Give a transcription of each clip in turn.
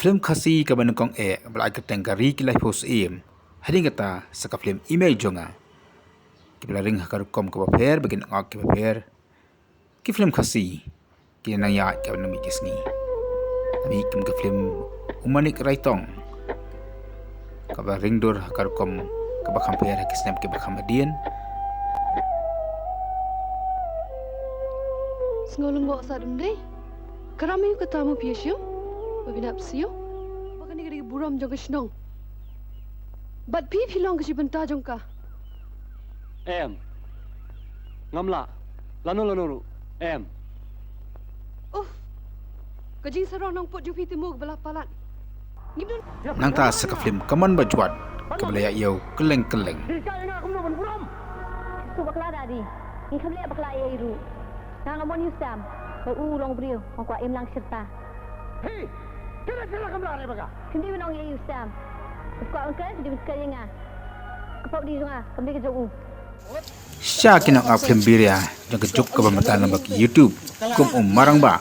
film khasi ka banakong bala ka tengkari kilai pos hading kata saka film email jonga kibla ring hakar kom ka paper bagin ak ka paper ki film khasi ki nang ya ka nami kisni ami kim ka film umanik raitong ka ba ring dor hakar kom ka ba kamper kisnam ke ba khamadian Ngolong gok sadum deh. Kerami ketamu piasyo. Babinap siyo. Bakan ni buram jong kesnong. Bat pi hilong kasi benta jong ka. Ngamla. Lanu. Kajing sarong nang pot jupi timur balapalan. Ngibun. nang ta saka film kaman bajuat ka balaya yo keleng Tu bakla tadi. Ni khamle bakla ye ru. Nang amon yusam. Baru long brio. Ang kwa imlang serta. Hei, kena kamera ni baga. Kendi menong ye yusam. Kwa ang kan di sekali nga. Kapau di sunga. Kami ke jauh. sya kinang ak film biria jong ka juk ka ba mata na bak YouTube kum marang ba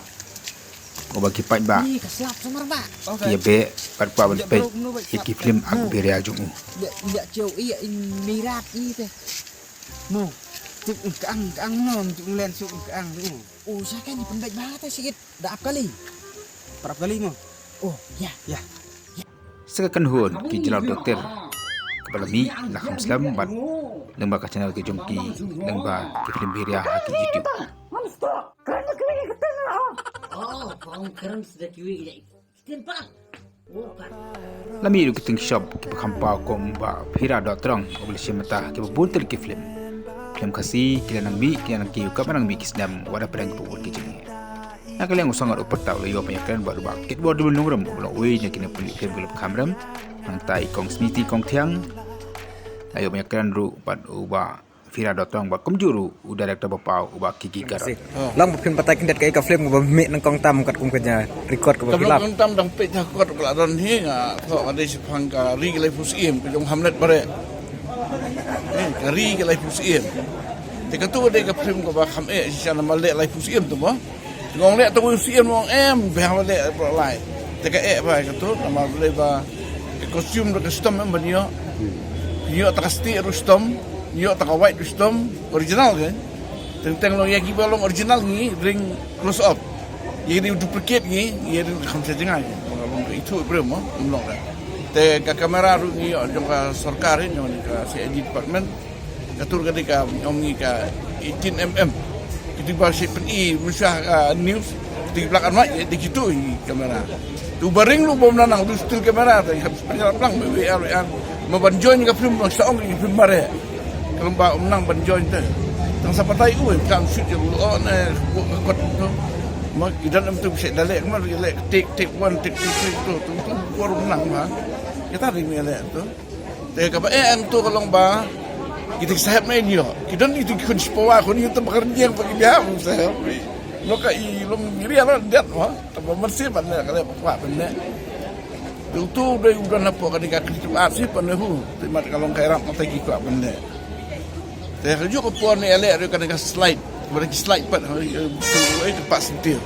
ko bagi pai ba Keslap samar ba. ya be par pa bal pe iki film ak biria jong Ya jauh iya mirat ni teh. Mo. Cuk kaang nom cuk len cuk kaang tu. Oh, saya kan pendek banget sikit. Daap kali. Berapa kali mo? Oh, ya. saka kan huon ki jelaw dokter kepala mi lakham slam ban lembah ka channel ki jong ki lembah ki film biria ki YouTube lami ru kiting shop ki khampa ko ba phira do trong obli shemata ki buntel ki film khasi ki nang mi ki nang ki ka nang mi kisnam wada prank pu ki jeng na kaleng usangar upar taw yo pa yakran baru ba kit bod dul nungram bolo we nya kina puli film gelap kamram nang tai kong smiti kong thiang ayo pa yakran ru pat uba phira do trong ba kumjuru u director bapau uba kiki gar Lang film patai kindat kai ka film ba me nang kong tam kat kum kanya record ka Kalau filap. orang tam dang pet hakot peladan hi nga ko ada si pangka ri gelai fusim ke jong hamlet bare. Ri gelai fusim. Te ka tu de ka film ko ba kham si sana mal le lai fusim tu mo. Ngong le tu fusim ngong be ha le pro lai. Te ka ba ka tu nama le ba costume ka stom em banyo. Yo ta kasti rustom, yo ta ka white rustom original kan. Tentang lo yagi balong original ni ring close up. Yang duplicate ni, yang kham sa jengah. Long itu belum long dah. Te ka kamera ru ni jong ka sarkar ni ka CID department. Katur ketika omni ka 18 mm. Kita bahasa PNI Malaysia news di belakang mak di situ kamera. Tu baring lu bom nanang lu still kamera tu habis penjara pelang WR membanjoin ka film saong ni film bare. Kalau ba menang banjoin tu. Tang siapa tahu kan shoot je lu on kot tu. Mak idan am tu bisa dalek mar dalek take 1 take 2 tu baru menang mah. Kita ring ni tu. Te ka ba tu kalau ba kita sahab main dia. Kita ni tu kun sepawa kun itu bekerja yang bagi dia sahab. Lo ka i lo miri ala dat wah. Tambah bersih benda kalau buat benda. Tu dai udah napa kan ka kritik asih penuh. Terima kalau kairat mata ki kuat benda. Teh rujuk ke puan ni elek dia kan slide. Bagi slide pat tu pas sentil.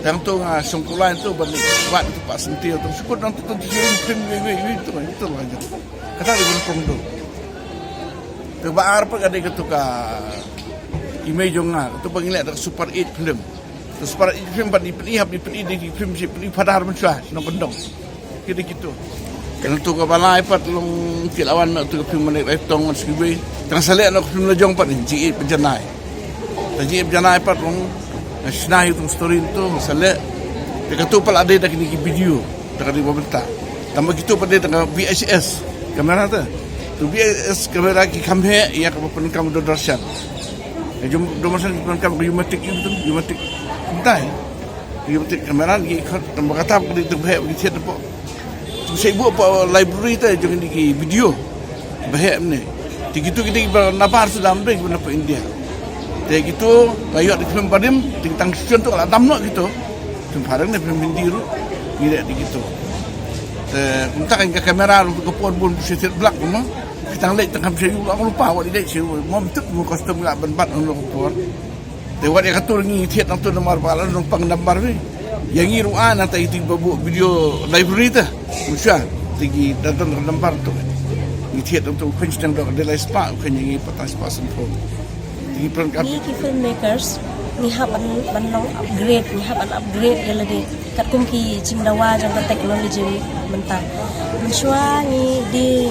Yang tu sungkulan tu balik buat tu pas sentil tu. Syukur nanti tu film tu itu lah. Kata dia pun tu. Tu baar pa kada ke ka image nga tu pangilak tak super 8 film tu super 8 film pa di peni di film si peni padar mensah no bendong kira gitu kan tu ka balai pat long tilawan tu film menek retong skribe tang salek no film lejong pat ji penjanai ji penjanai pat long snai tu story tu salek de tu pal ada dak ni video dak di pemerintah tambah gitu pada tengah VHS kamera tu VHS kamera ki kamhe ya ka penkam do darshan jom domasan penkam yumatik itu yumatik entai yumatik kamera ki tambah kata di tu bahaya bagi set po tu saya buat apa library tu jangan di video bahaya ni gitu kita napar sudah ambil guna pe India te gitu kayu di film padim tentang susun tu kalau damno gitu film parang ni film Hindirugira di gitu entah kan kamera ke pon set black mah kita lihat tengah saya aku lupa awak dia saya mau betul mau kostum enggak benbat untuk pon te wat yang katur ni tiat nang tu nomor balan nang pang gambar ni Yang iruan atau itu babu video library tu, Musya, tinggi datang lempar tu. Ini untuk kunci dok de lai spa kan yang patas pasan pun. Tinggi perangkat. Ni ki filmmakers ni hab an long upgrade ni hab an upgrade ya lagi kat kum ki cingdawa jang teknologi mentah. Musya ni di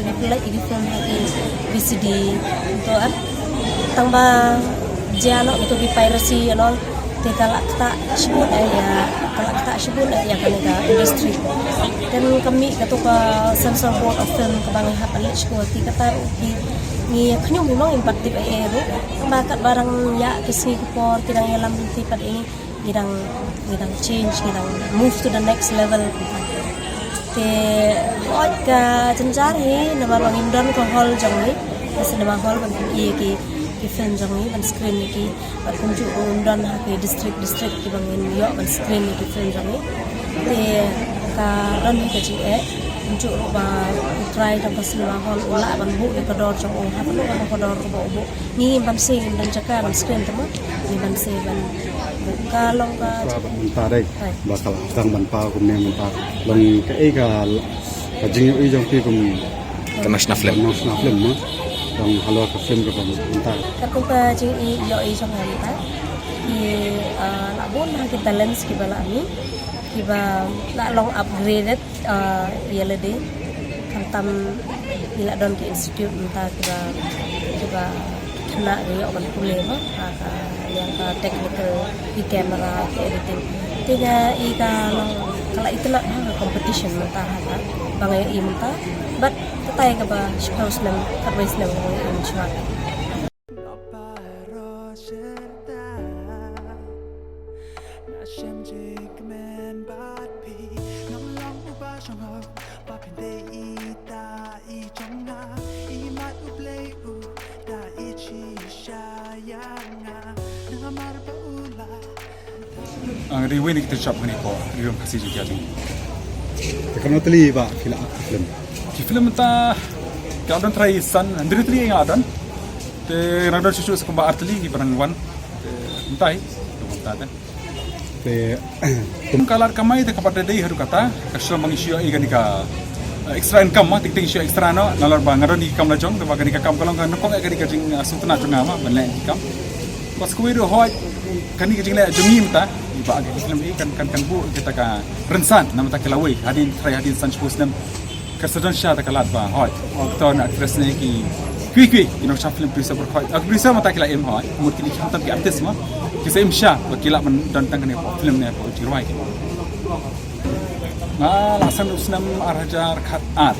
reply di film lagi VCD untuk tambah jano itu di piracy and all. Kalau tak sebut ya kan industri dan kami ketua Censor Board of Film kebangan hapan sekolah kata ni kanyum memang impaktif itu bakat barang ya kesini kupor tidak yang lam tipat ini gidang change gidang move to the next level te ka cencari nama bangin dan ke hall jangi nama hall ban ki film jangi ban screen ki ban kunju undan ha ke district ki bangin yo ban screen ki film jangi te ka ran ni ka ji kunju ba try dan cinema hall ula ban bu ke dor jang ha ban ko dor ko bu ni ban se dan jaka ban screen tama ni ban se ban buka long ka ta đây bakal tang ban pa kum ne ban pa long ka e ka jing yu jong pi kum national film ma dong halo ka film ka ban ta ka kum pa jing i lo i jong ha ta ki la bon ha ki talents ki bala ni ki ba la long upgraded ya lede kan tam ila don ki institute ta ki ba kena yo ban problema yang technical di kamera di editing tiga ika kalau itu lah competition mentah ha bangai imta but tatay ka ba shows lang kabis lang mo in shot ang riwin kita shop ni ko riwin kasi juga ni kan teli ba film ki film ta ka don try san andri tli yang adon te radon susu sekumba artli ki barang wan entai ta te tum kalar kamai te kapada dei haru kata kasho mangisio i ganika extra income ma ting sio extra no nalar ba ngaron ni kam la jong te ba ganika kam kalong kan ko ganika jing sutna jong ma banle kam pas kuwi do hoy kani jing le jongi mta ba ag film i kan bu kita ka rensan nama ta kelawai hadin try hadin san spos nam kasadon sha ta kalat ba hoy aktor na actress ne ki kwi shop film bisa berkhoi ak bisa mata kila em hoy mut kini kam tam ki artis ma kisa em sha wa kila man dan tang ne film ne ko jirwai ki ma lasan usnam arhajar khat ar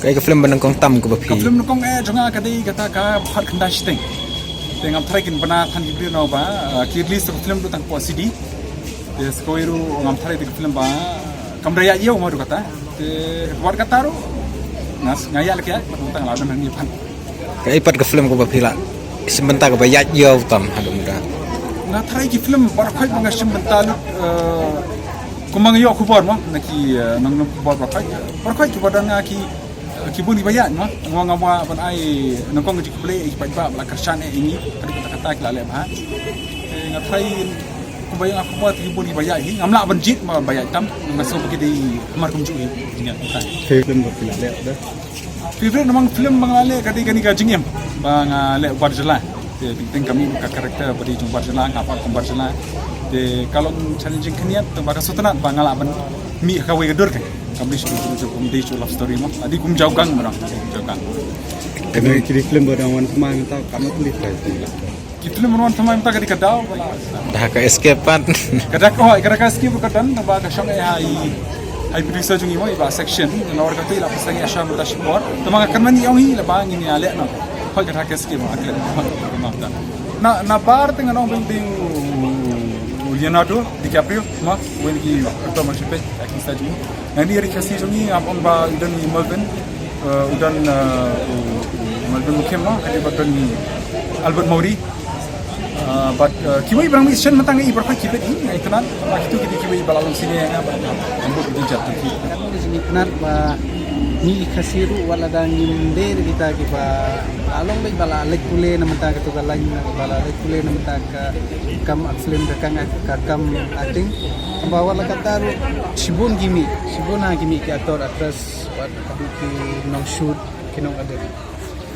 kai ka film banang kong tam ko ba phi film kong jonga ka dei kata ka phat khanda sting tengam try kin bana than gibri no ba ki release film tu tang po CD des koiru ngam try di film ba kamraya yeu ma du kata te war kata ro nas ngaya lek ya tang la dan ni pan kai pat ka film ko ba phi la sebentar ka ba ya yo tam hadum da na try ki film bar khoi banga sebentar kumang yo ku bor ma na ki nang bor ba khoi ki bodang ki kibuni bayan ma ngwa ban ai nangkong ji play i pa la karshan ini kata kala le ba ngatai kubayang aku buat kibuni bayan hi ngamla ban jit ma bayan tam masuk ke di amar kum ju ni ta film ba pila le da favorite namang film bangale kati kani ka jingem bang le barjala te ting kami ka karakter bari jung barjala ngapa kum barjala te kalau challenging keniat to baka sutana bangala ban mi ka we gedor ke kami sudah komedi love story mah tadi kum jauh gang orang jauh gang kami kiri film berawan teman tahu kamu tulis kita film berawan teman kita kadi kadau dah ka escape pan kada escape kadan ba ka shong ai producer jungi mo iba section lor ka tila pasang asha mata support tama ka kanani yong hi la ba ngini ale no hoi kada ka escape akle na bar tengah nong bing Leonardo DiCaprio ma when he actor masih pek acting stage ni nanti hari kasih jungi apon ba udan ni Melvin Mukem ma ada badan ni Albert Maury but kiwai barang mission matang i berapa kibet ni ngai tenan apa itu kita kiwai balalong sini yang apa ambut di jatuh di sini benar ba ni kasiru wala dang yimder kita kiba along bay bala leg kule na mata ka tugal lain bala leg kule na mata ka kam film ka kam acting bawa la kataru sibun na gimi ki aktor aktris wat ki nong shoot kinong ada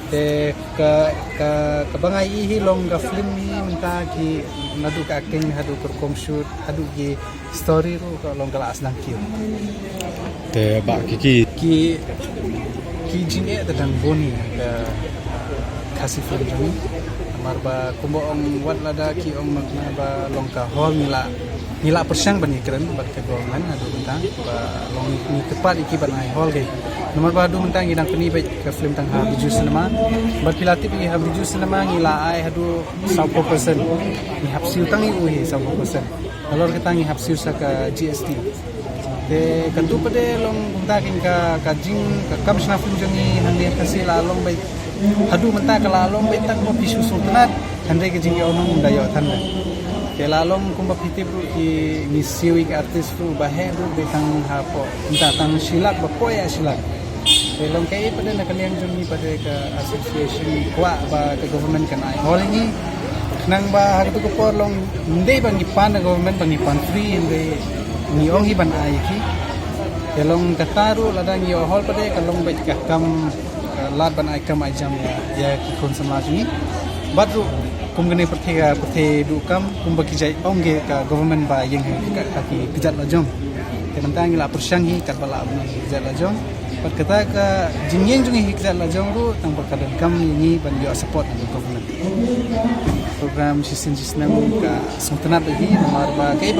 te ka bangai hilong ka film ni mata ki nadu ka acting hadu perform shoot hadu ki story ro ka long kala aslang ki te ba ki jinge dan boni ka kasih film jami marba kumbo ong wat lada ki ong ba long ka hall nila persang bani keren bat ka golongan adu tentang ba long ni tepat iki banai hall ge nomor ba adu tentang idang peni baik ka film tang ha biju cinema bat pilatip i ha biju cinema ngila ai hadu 100% ni hapsiu tang i uhi 100% alor kita ngi hapsiu sa ka GST te kantu pade long kumta king ka jing ka kamsna film jangi hande kasi la long bai hadu menta ka la long bai tak mo pisu sultanat hande ke jing onong dayo than ke la long kumba pitip ru ki misiwi ka artis ru bahe ru betang ha po kunta tang silak ba poya silak te long kai pade na kaliang jangi pade ka association kwa ba ka government kan ai hol ni nang ba har tu ko por long ndei bangi pan government bangi pan free ndei ni ong hiban ai ki kelong kataru ladang yo hol pade kalong bet ka kam lad ban ai kam ai jam ya ki kon samaj ni badru kum gene perthe du kam kum baki jai ongge ka government ba yeng ka ki kijat la jong kenam tang la persang hi kat bala abni kijat la jong pat kata ka jingyeng jung hi kijat la jong ru tang perkadan kam ni ban yo support the government program sistem ka sultanat hi nomor ba kai